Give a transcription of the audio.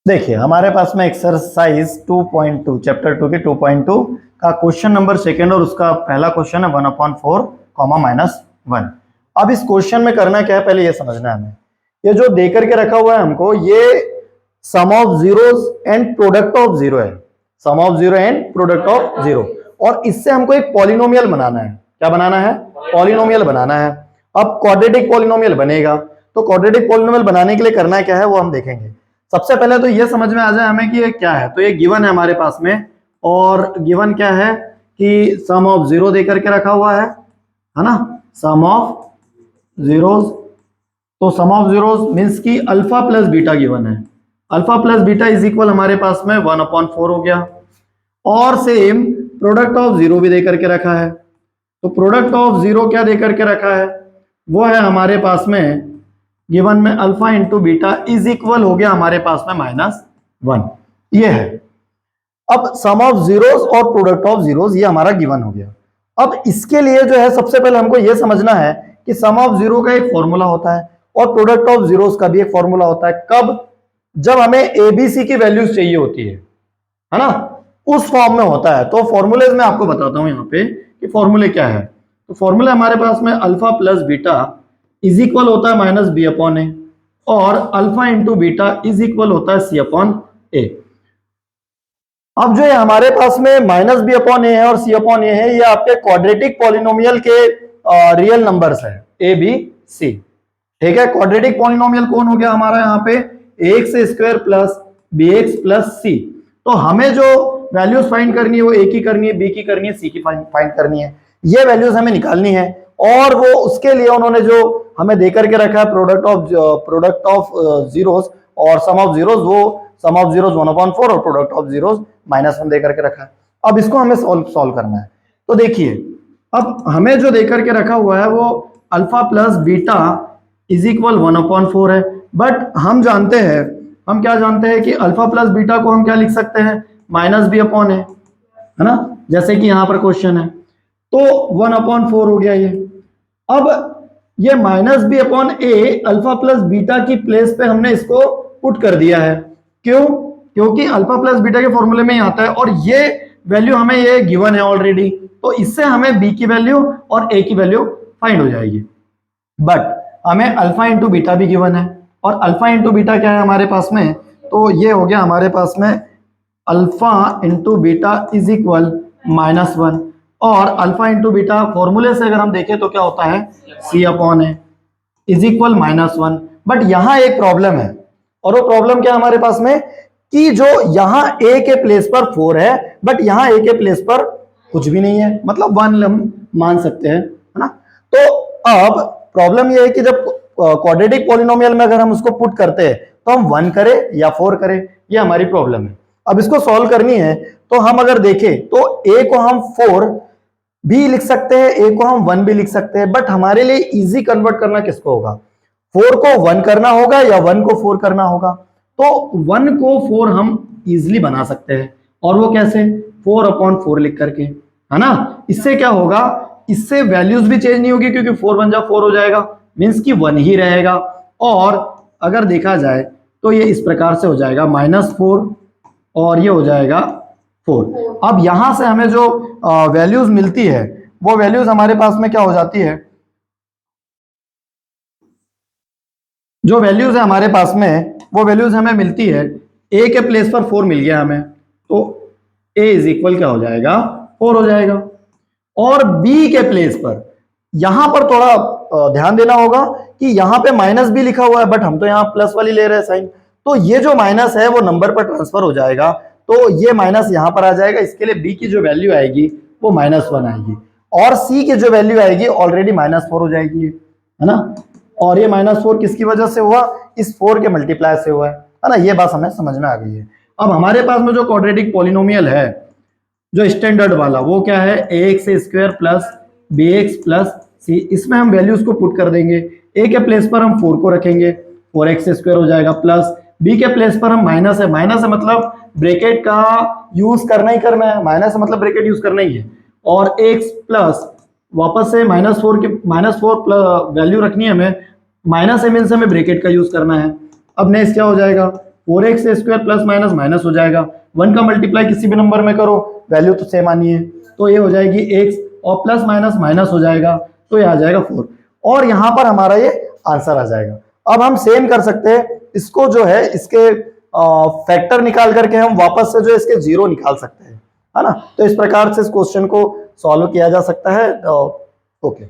देखिए हमारे पास में एक्सरसाइज 2.2 चैप्टर 2 की 2.2 का क्वेश्चन नंबर सेकंड और उसका पहला क्वेश्चन है 1/4 कॉमा -1। अब इस क्वेश्चन में करना क्या है, पहले ये समझना है हमें। ये जो दे करके रखा हुआ है हमको, ये sum of zeros and product of zero है। Sum of zero and product of zero, और इससे हमको एक पॉलिनोमियल बनाना है। क्या बनाना है? पॉलिनोमियल बनाना है। अब क्वाड्रेटिक पॉलिनोमियल बनेगा, तो क्वाड्रेटिक पॉलिनोमियल बनाने के लिए करना क्या है वो हम देखेंगे। सबसे पहले तो ये समझ में आ जाए हमें कि ये क्या है। तो ये गिवन है हमारे पास में, और गिवन क्या है कि सम ऑफ जीरो दे करके रखा हुआ है ना, सम ऑफ जीरोस। तो सम ऑफ जीरोस मींस कि अल्फा प्लस बीटा गिवन है। Alpha plus beta is equal हमारे पास में 1/4 हो गया। और सेम प्रोडक्ट ऑफ जीरो भी दे करके रखा है। तो प्रोडक्ट ऑफ जीरो क्या दे करके रखा है, वो है हमारे पास में गिवन में alpha into beta is equal हो गया हमारे पास में -1। ये है। अब सम ऑफ जीरोस और प्रोडक्ट ऑफ जीरोस ये हमारा गिवन हो गया। अब इसके लिए जो है सबसे पहले हमको ये समझना है कि सम ऑफ जीरो का एक फॉर्मूला होता है और प्रोडक्ट ऑफ जीरोस का भी एक फॉर्मूला होता है। कब? जब हमें एबीसी की वैल्यूज चाहिए होती है ना, उस फॉर्म में होता है। तो फॉर्मूले में आपको बताता हूं यहाँ पे कि फॉर्मूले क्या है। तो फॉर्मूला हमारे पास में alpha plus beta is equal होता है -b/a, और alpha into beta is equal होता है c/a। अब जो है हमारे पास में -b/a है और c/a है, ये आपके क्वाड्रेटिक पॉलिनोमियल के रियल नंबर्स है a b c। ठीक है, क्वाड्रेटिक पॉलिनोमियल कौन हो गया हमारा यहाँ पे, ax² plus bx plus c। तो हमें जो वैल्यूज फाइंड करनी है वो a की करनी है, b की करनी है, c की फाइंड करनी है। ये वैल्यूज हमें निकालनी है, और वो उसके लिए उन्होंने जो हमें दे करके रखा है प्रोडक्ट ऑफ जीरोस और सम ऑफ जीरोस, वो सम ऑफ जीरोस 1/4 और प्रोडक्ट ऑफ जीरोस -1 दे करके रखा है। अब इसको हमें सॉल्व करना है। तो देखिए, अब हमें जो दे करके रखा हुआ है वो alpha plus beta is equal 1/4 है। बट हम जानते हैं, हम क्या जानते हैं कि अल्फा प्लस बीटा को हम क्या लिख सकते हैं, -b/a है ना, जैसे कि यहां पर क्वेश्चन है। तो 1/4 हो गया ये। अब ये -b/a अल्फा प्लस बीटा की प्लेस पे हमने इसको पुट कर दिया है। क्यों? क्योंकि अल्फा प्लस बीटा के फॉर्मूले में ही आता है, और ये वैल्यू हमें ये गिवन है ऑलरेडी। तो इससे हमें b की वैल्यू और a की वैल्यू फाइंड हो जाएगी। बट हमें अल्फा इंटू बीटा भी गिवन है, और अल्फा इंटू बीटा क्या है हमारे पास में, तो ये हो गया हमारे पास में alpha into beta is equal -1। और अल्फा इंटू बीटा फॉर्मूले से अगर हम देखें तो क्या होता है, c/a इज इक्वल -1। बट यहां एक प्रॉब्लम है, और वो प्रॉब्लम क्या हमारे पास में कि जो यहां a के प्लेस पर 4 है, बट यहां a के प्लेस पर कुछ भी नहीं है, मतलब 1 हम मान सकते हैं, है ना। तो अब प्रॉब्लम ये है कि जब क्वाड्रेटिक पॉलिनोमियल में अगर हम उसको पुट करते हैं तो हम 1 करें या 4 करें, ये हमारी प्रॉब्लम है। अब इसको सॉल्व करनी है, तो हम अगर देखें तो a को हम 4 भी लिख सकते हैं, a को हम 1 भी लिख सकते हैं। बट हमारे लिए इजी कन्वर्ट करना किसको होगा, 4 को 1 करना होगा या 1 को 4 करना होगा। तो 1 को 4 हम इजीली बना सकते हैं, और वो कैसे, 4/4 लिख करके, है ना। इससे क्या होगा, इससे वैल्यूज भी चेंज नहीं होगी, क्योंकि 4 1 जा 4 हो जाएगा, मींस कि 1 ही रहेगा। और अगर देखा जाए तो ये इस प्रकार से हो जाएगा -4, और ये हो जाएगा 4। अब यहां से हमें जो वैल्यूज मिलती है, वो वैल्यूज हमारे पास में क्या हो जाती है, जो वैल्यूज है हमारे पास में वो वैल्यूज हमें मिलती है। a के प्लेस पर 4 मिल गया हमें, तो a इज इक्वल क्या हो जाएगा, 4 हो जाएगा। और b के प्लेस पर, यहां पर थोड़ा ध्यान देना होगा कि यहां पे -b लिखा हुआ है, बट हम तो यहां प्लस वाली ले रहे हैं साइन। तो ये जो माइनस है वो नंबर पर ट्रांसफर हो जाएगा, तो ये माइनस यहां पर आ जाएगा। इसके लिए b की जो वैल्यू आएगी वो -1 आएगी, और c की जो वैल्यू आएगी ऑलरेडी -4 हो जाएगी, है ना। और ये -4 किसकी वजह से हुआ, इस 4 के मल्टीप्लाई से हुआ है ना। ये बात हमें समझ में आ गई है। अब हमारे पास में जो क्वाड्रेटिक पॉलिनोमियल है, जो स्टैंडर्ड वाला, वो क्या है, ax² plus bx plus c। इसमें हम वैल्यूज को पुट कर देंगे। a के प्लेस पर हम 4 को रखेंगे, 4x² हो जाएगा, प्लस b के प्लेस पर हम माइनस है, मतलब ब्रैकेट का यूज करना ही करना है, माइनस है मतलब ब्रैकेट यूज करना ही है, और x प्लस वापस से -4 के वैल्यू रखनी है हमें, माइनस है मीन्स हमें ब्रैकेट का यूज करना है। अब नेक्स्ट क्या हो जाएगा, 4x² प्लस माइनस माइनस हो जाएगा, 1 का मल्टीप्लाई किसी भी नंबर में करो वैल्यू तो सेम आनी है, तो ये हो जाएगी x और प्लस माइनस माइनस हो जाएगा तो ये आ जाएगा 4 और यहां पर हमारा ये आंसर आ जाएगा। अब हम सेम कर सकते हैं, इसको जो है इसके फैक्टर निकाल करके हम वापस से जो इसके जीरो निकाल सकते हैं, है ना। तो इस प्रकार से इस क्वेश्चन को सॉल्व किया जा सकता है। ओके।